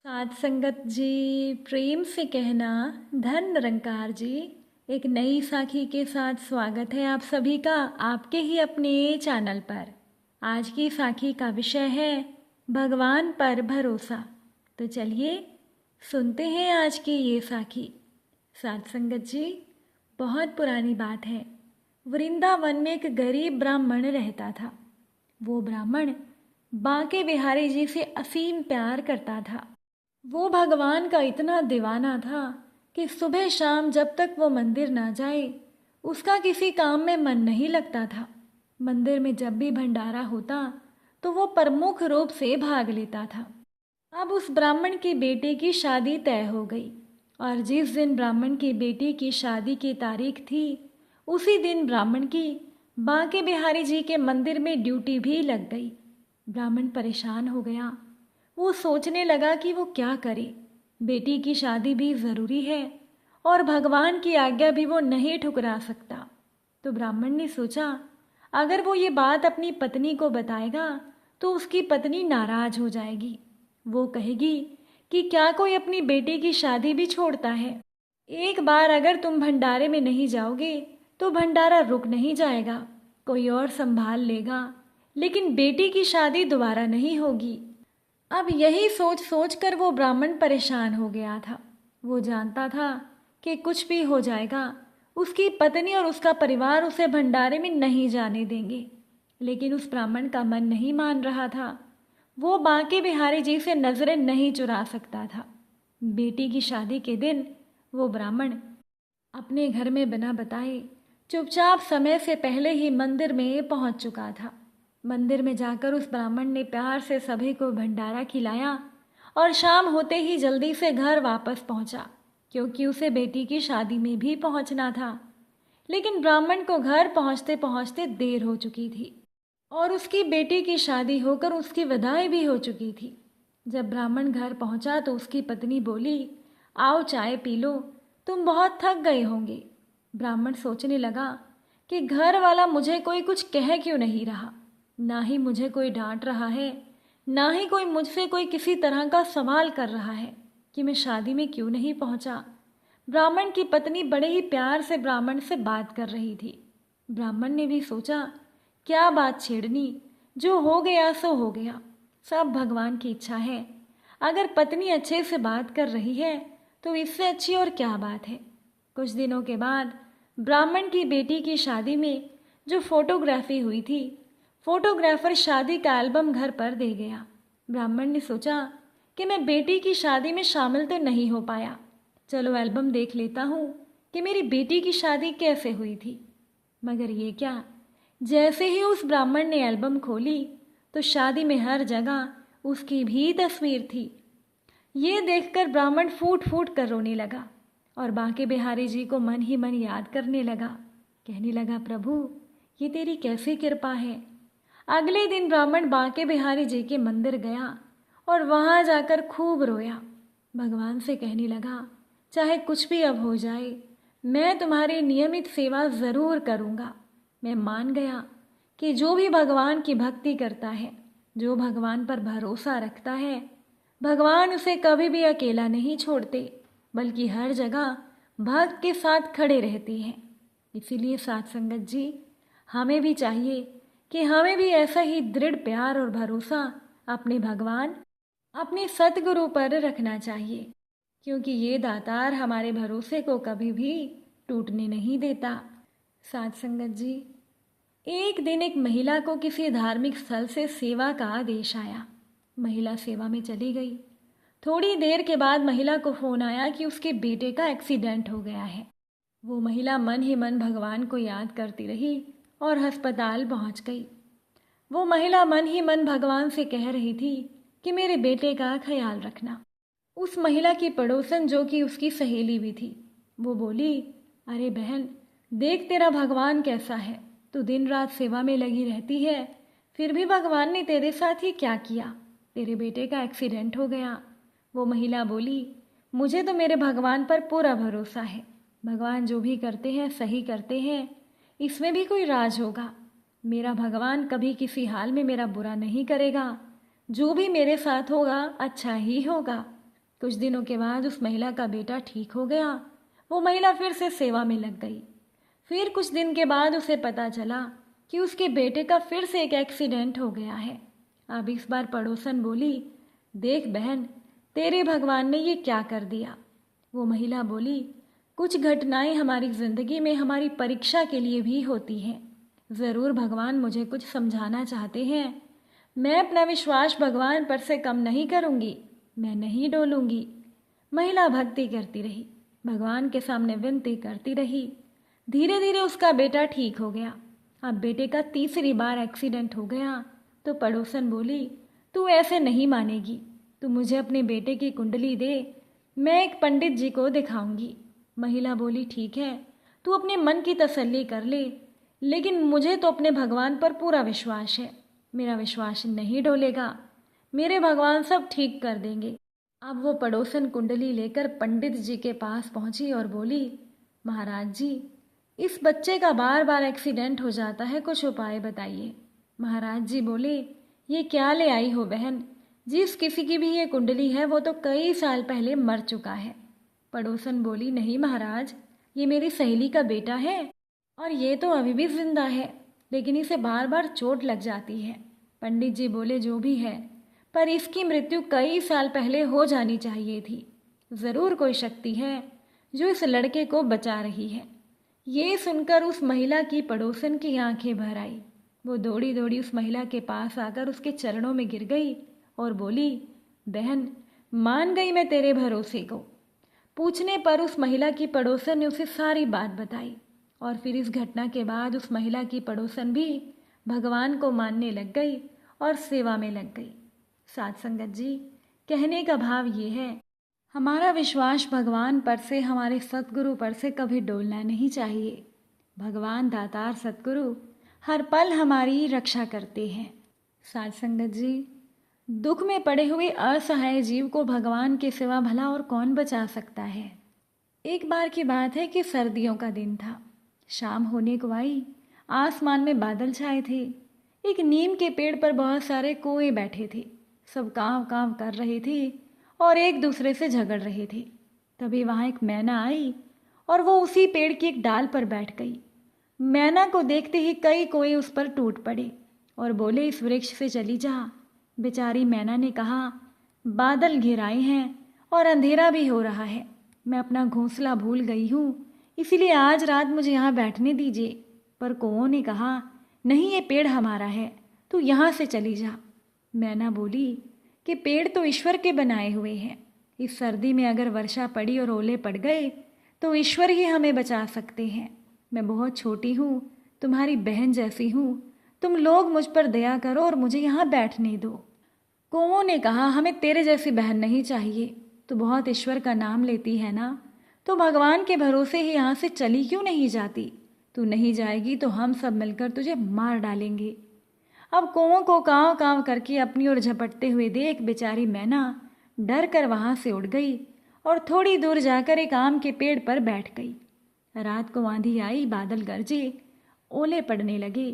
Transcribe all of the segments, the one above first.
साध संगत जी, प्रेम से कहना धन निरंकार जी। एक नई साखी के साथ स्वागत है आप सभी का आपके ही अपने चैनल पर। आज की साखी का विषय है भगवान पर भरोसा। तो चलिए सुनते हैं आज की ये साखी। साध संगत जी, बहुत पुरानी बात है। वृंदावन में एक गरीब ब्राह्मण रहता था। वो ब्राह्मण बांके बिहारी जी से असीम प्यार करता था। वो भगवान का इतना दीवाना था कि सुबह शाम जब तक वो मंदिर ना जाए उसका किसी काम में मन नहीं लगता था। मंदिर में जब भी भंडारा होता तो वो प्रमुख रूप से भाग लेता था। अब उस ब्राह्मण की बेटे की शादी तय हो गई और जिस दिन ब्राह्मण की बेटी की शादी की तारीख थी उसी दिन ब्राह्मण की बांके बिहारी जी के मंदिर में ड्यूटी भी लग गई। ब्राह्मण परेशान हो गया। वो सोचने लगा कि वो क्या करे। बेटी की शादी भी ज़रूरी है और भगवान की आज्ञा भी वो नहीं ठुकरा सकता। तो ब्राह्मण ने सोचा अगर वो ये बात अपनी पत्नी को बताएगा तो उसकी पत्नी नाराज हो जाएगी। वो कहेगी कि क्या कोई अपनी बेटी की शादी भी छोड़ता है। एक बार अगर तुम भंडारे में नहीं जाओगे तो भंडारा रुक नहीं जाएगा, कोई और संभाल लेगा, लेकिन बेटी की शादी दोबारा नहीं होगी। अब यही सोच सोच कर वो ब्राह्मण परेशान हो गया था। वो जानता था कि कुछ भी हो जाएगा उसकी पत्नी और उसका परिवार उसे भंडारे में नहीं जाने देंगे, लेकिन उस ब्राह्मण का मन नहीं मान रहा था। वो बांके बिहारी जी से नजरें नहीं चुरा सकता था। बेटी की शादी के दिन वो ब्राह्मण अपने घर में बिना बताए चुपचाप समय से पहले ही मंदिर में पहुंच चुका था। मंदिर में जाकर उस ब्राह्मण ने प्यार से सभी को भंडारा खिलाया और शाम होते ही जल्दी से घर वापस पहुंचा, क्योंकि उसे बेटी की शादी में भी पहुंचना था। लेकिन ब्राह्मण को घर पहुंचते पहुंचते देर हो चुकी थी और उसकी बेटी की शादी होकर उसकी विदाई भी हो चुकी थी। जब ब्राह्मण घर पहुंचा तो उसकी पत्नी बोली, आओ चाय पी लो, तुम बहुत थक गए होंगे। ब्राह्मण सोचने लगा कि घर वाला मुझे कोई कुछ कह क्यों नहीं रहा, ना ही मुझे कोई डांट रहा है, ना ही कोई मुझसे कोई किसी तरह का सवाल कर रहा है कि मैं शादी में क्यों नहीं पहुंचा। ब्राह्मण की पत्नी बड़े ही प्यार से ब्राह्मण से बात कर रही थी। ब्राह्मण ने भी सोचा क्या बात छेड़नी, जो हो गया सो हो गया, सब भगवान की इच्छा है। अगर पत्नी अच्छे से बात कर रही है तो इससे अच्छी और क्या बात है। कुछ दिनों के बाद ब्राह्मण की बेटी की शादी में जो फोटोग्राफी हुई थी, फोटोग्राफर शादी का एल्बम घर पर दे गया। ब्राह्मण ने सोचा कि मैं बेटी की शादी में शामिल तो नहीं हो पाया, चलो एल्बम देख लेता हूँ कि मेरी बेटी की शादी कैसे हुई थी। मगर ये क्या, जैसे ही उस ब्राह्मण ने एल्बम खोली तो शादी में हर जगह उसकी भी तस्वीर थी। ये देखकर ब्राह्मण फूट फूट कर रोने लगा और बांके बिहारी जी को मन ही मन याद करने लगा। कहने लगा, प्रभु ये तेरी कैसी कृपा है। अगले दिन ब्राह्मण बांके बिहारी जी के मंदिर गया और वहां जाकर खूब रोया। भगवान से कहने लगा, चाहे कुछ भी अब हो जाए, मैं तुम्हारी नियमित सेवा ज़रूर करूँगा। मैं मान गया कि जो भी भगवान की भक्ति करता है, जो भगवान पर भरोसा रखता है, भगवान उसे कभी भी अकेला नहीं छोड़ते, बल्कि हर जगह भक्त के साथ खड़े रहते हैं। इसीलिए साथ संगत जी, हमें भी चाहिए कि हमें भी ऐसा ही दृढ़ प्यार और भरोसा अपने भगवान, अपने सतगुरु पर रखना चाहिए, क्योंकि ये दातार हमारे भरोसे को कभी भी टूटने नहीं देता। साथ संगत जी, एक दिन एक महिला को किसी धार्मिक स्थल से सेवा का आदेश आया। महिला सेवा में चली गई। थोड़ी देर के बाद महिला को फोन आया कि उसके बेटे का एक्सीडेंट हो गया है। वो महिला मन ही मन भगवान को याद करती रही और अस्पताल पहुंच गई। वो महिला मन ही मन भगवान से कह रही थी कि मेरे बेटे का ख्याल रखना। उस महिला की पड़ोसन, जो कि उसकी सहेली भी थी, वो बोली, अरे बहन देख तेरा भगवान कैसा है, तू दिन रात सेवा में लगी रहती है, फिर भी भगवान ने तेरे साथ ही क्या किया, तेरे बेटे का एक्सीडेंट हो गया। वो महिला बोली, मुझे तो मेरे भगवान पर पूरा भरोसा है, भगवान जो भी करते हैं सही करते हैं, इसमें भी कोई राज होगा। मेरा भगवान कभी किसी हाल में मेरा बुरा नहीं करेगा, जो भी मेरे साथ होगा अच्छा ही होगा। कुछ दिनों के बाद उस महिला का बेटा ठीक हो गया। वो महिला फिर से सेवा में लग गई। फिर कुछ दिन के बाद उसे पता चला कि उसके बेटे का फिर से एक एक्सीडेंट हो गया है। अब इस बार पड़ोसन बोली, देख बहन, तेरे भगवान ने ये क्या कर दिया। वो महिला बोली, कुछ घटनाएं हमारी ज़िंदगी में हमारी परीक्षा के लिए भी होती हैं। ज़रूर भगवान मुझे कुछ समझाना चाहते हैं। मैं अपना विश्वास भगवान पर से कम नहीं करूँगी, मैं नहीं डोलूँगी। महिला भक्ति करती रही, भगवान के सामने विनती करती रही। धीरे धीरे उसका बेटा ठीक हो गया। अब बेटे का तीसरी बार एक्सीडेंट हो गया तो पड़ोसन बोली, तू ऐसे नहीं मानेगी, तू मुझे अपने बेटे की कुंडली दे, मैं एक पंडित जी को दिखाऊंगी। महिला बोली, ठीक है, तू अपने मन की तसल्ली कर ले, लेकिन मुझे तो अपने भगवान पर पूरा विश्वास है, मेरा विश्वास नहीं डोलेगा, मेरे भगवान सब ठीक कर देंगे। अब वो पड़ोसन कुंडली लेकर पंडित जी के पास पहुंची और बोली, महाराज जी, इस बच्चे का बार बार एक्सीडेंट हो जाता है, कुछ उपाय बताइए। महाराज जी बोले, ये क्या ले आई हो बहन, जिस किसी की भी ये कुंडली है वो तो कई साल पहले मर चुका है। पड़ोसन बोली, नहीं महाराज, ये मेरी सहेली का बेटा है और ये तो अभी भी जिंदा है, लेकिन इसे बार बार चोट लग जाती है। पंडित जी बोले, जो भी है, पर इसकी मृत्यु कई साल पहले हो जानी चाहिए थी। ज़रूर कोई शक्ति है जो इस लड़के को बचा रही है। ये सुनकर उस महिला की पड़ोसन की आंखें भर आई। वो दौड़ी दौड़ी उस महिला के पास आकर उसके चरणों में गिर गई और बोली, बहन, मान गई मैं तेरे भरोसे को। पूछने पर उस महिला की पड़ोसन ने उसे सारी बात बताई और फिर इस घटना के बाद उस महिला की पड़ोसन भी भगवान को मानने लग गई और सेवा में लग गई। साथ संगत जी, कहने का भाव ये है, हमारा विश्वास भगवान पर से, हमारे सतगुरु पर से कभी डोलना नहीं चाहिए। भगवान दातार सतगुरु हर पल हमारी रक्षा करते हैं। साथ संगत जी, दुख में पड़े हुए असहाय जीव को भगवान के सिवा भला और कौन बचा सकता है। एक बार की बात है कि सर्दियों का दिन था। शाम होने को आई, आसमान में बादल छाए थे। एक नीम के पेड़ पर बहुत सारे कौवे बैठे थे। सब कांव कांव कर रहे थे और एक दूसरे से झगड़ रहे थे। तभी वहाँ एक मैना आई और वो उसी पेड़ की एक डाल पर बैठ गई। मैना को देखते ही कई कौवे उस पर टूट पड़े और बोले, इस वृक्ष से चली जा। बेचारी मैना ने कहा, बादल घिर आए हैं और अंधेरा भी हो रहा है, मैं अपना घोंसला भूल गई हूँ, इसीलिए आज रात मुझे यहाँ बैठने दीजिए। पर कौवों ने कहा, नहीं, ये पेड़ हमारा है, तू यहाँ से चली जा। मैना बोली कि पेड़ तो ईश्वर के बनाए हुए हैं, इस सर्दी में अगर वर्षा पड़ी और ओले पड़ गए तो ईश्वर ही हमें बचा सकते हैं। मैं बहुत छोटी हूँ, तुम्हारी बहन जैसी हूँ, तुम लोग मुझ पर दया करो और मुझे यहाँ बैठने दो। कौवों ने कहा, हमें तेरे जैसी बहन नहीं चाहिए, तू बहुत ईश्वर का नाम लेती है ना, तो भगवान के भरोसे ही यहाँ से चली क्यों नहीं जाती। तू नहीं जाएगी तो हम सब मिलकर तुझे मार डालेंगे। अब कौवों को कांव कांव करके अपनी ओर झपटते हुए देख बेचारी मैना डर कर वहाँ से उड़ गई और थोड़ी दूर जाकर एक आम के पेड़ पर बैठ गई। रात को आंधी आई, बादल गरजे, ओले पड़ने लगे।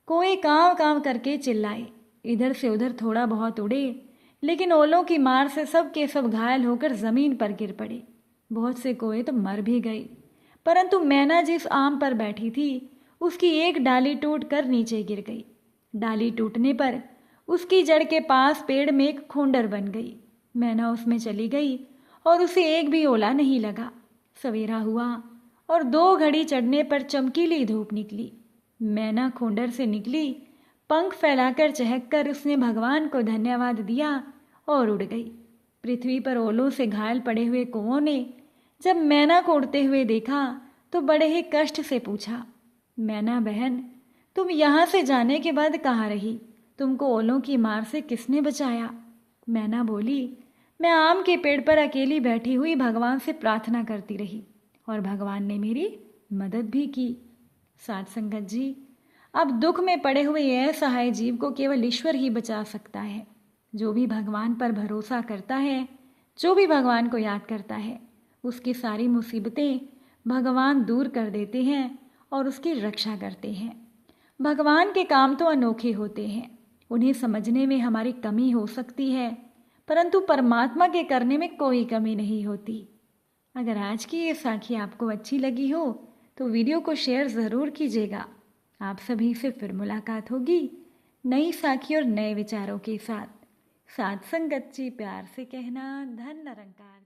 कोई कांव कांव करके चिल्लाए, इधर से उधर थोड़ा बहुत उड़े, लेकिन ओलों की मार से सब के सब घायल होकर जमीन पर गिर पड़े। बहुत से कोए तो मर भी गए, परंतु मैना जिस आम पर बैठी थी उसकी एक डाली टूटकर नीचे गिर गई। डाली टूटने पर उसकी जड़ के पास पेड़ में एक खोंडर बन गई। मैना उसमें चली गई और उसे एक भी ओला नहीं लगा। सवेरा हुआ और 2 घड़ी चढ़ने पर चमकीली धूप निकली। मैना खोंडर से निकली, पंख फैलाकर चहककर उसने भगवान को धन्यवाद दिया और उड़ गई। पृथ्वी पर ओलों से घायल पड़े हुए कौवों ने जब मैना को उड़ते हुए देखा तो बड़े ही कष्ट से पूछा, मैना बहन, तुम यहाँ से जाने के बाद कहाँ रही? तुमको ओलों की मार से किसने बचाया? मैना बोली, मैं आम के पेड़ पर अकेली बैठी हुई भगवान से प्रार्थना करती रही और भगवान ने मेरी मदद भी की। साथ संगत जी, अब दुख में पड़े हुए असहाय जीव को केवल ईश्वर ही बचा सकता है। जो भी भगवान पर भरोसा करता है, जो भी भगवान को याद करता है, उसकी सारी मुसीबतें भगवान दूर कर देते हैं और उसकी रक्षा करते हैं। भगवान के काम तो अनोखे होते हैं, उन्हें समझने में हमारी कमी हो सकती है, परंतु परमात्मा के करने में कोई कमी नहीं होती। अगर आज की ये साखी आपको अच्छी लगी हो तो वीडियो को शेयर ज़रूर कीजिएगा। आप सभी से फिर मुलाकात होगी नई साखी और नए विचारों के साथ। साथ संगत जी प्यार से कहना, धन निरंकार।